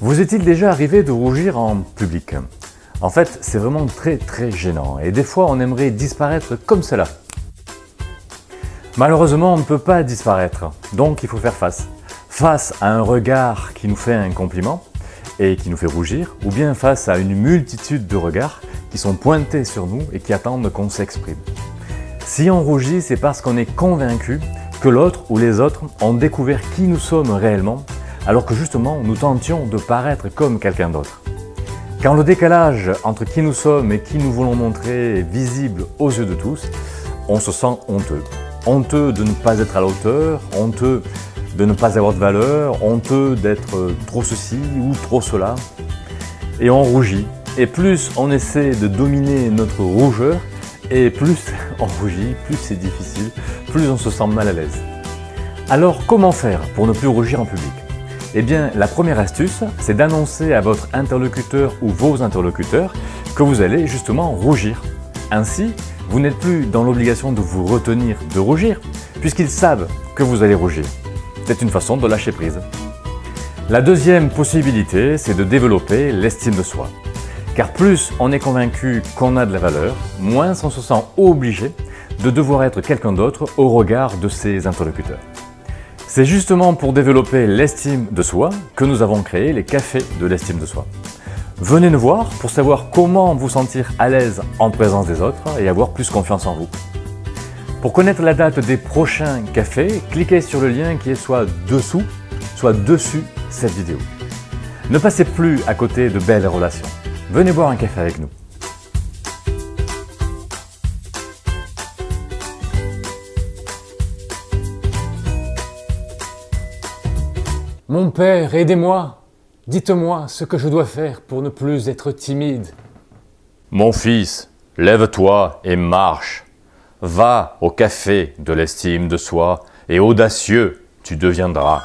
Vous est-il déjà arrivé de rougir en public? En fait, c'est vraiment très gênant et des fois on aimerait disparaître comme cela. Malheureusement, on ne peut pas disparaître, donc il faut faire face. Face à un regard qui nous fait un compliment et qui nous fait rougir, ou bien face à une multitude de regards qui sont pointés sur nous et qui attendent qu'on s'exprime. Si on rougit, c'est parce qu'on est convaincu que l'autre ou les autres ont découvert qui nous sommes réellement, alors que justement nous tentions de paraître comme quelqu'un d'autre. Quand le décalage entre qui nous sommes et qui nous voulons montrer est visible aux yeux de tous, on se sent honteux. Honteux de ne pas être à la hauteur, honteux de ne pas avoir de valeur, honteux d'être trop ceci ou trop cela. Et on rougit. Et plus on essaie de dominer notre rougeur, et plus on rougit, plus c'est difficile, plus on se sent mal à l'aise. Alors comment faire pour ne plus rougir en public? Eh bien, la première astuce, c'est d'annoncer à votre interlocuteur ou vos interlocuteurs que vous allez justement rougir. Ainsi, vous n'êtes plus dans l'obligation de vous retenir de rougir, puisqu'ils savent que vous allez rougir. C'est une façon de lâcher prise. La deuxième possibilité, c'est de développer l'estime de soi. Car plus on est convaincu qu'on a de la valeur, moins on se sent obligé de devoir être quelqu'un d'autre au regard de ses interlocuteurs. C'est justement pour développer l'estime de soi que nous avons créé les cafés de l'estime de soi. Venez nous voir pour savoir comment vous sentir à l'aise en présence des autres et avoir plus confiance en vous. Pour connaître la date des prochains cafés, cliquez sur le lien qui est soit dessous, soit dessus cette vidéo. Ne passez plus à côté de belles relations. Venez boire un café avec nous. Mon père, aidez-moi! Dites-moi ce que je dois faire pour ne plus être timide. Mon fils, lève-toi et marche. Va au café de l'estime de soi et audacieux tu deviendras.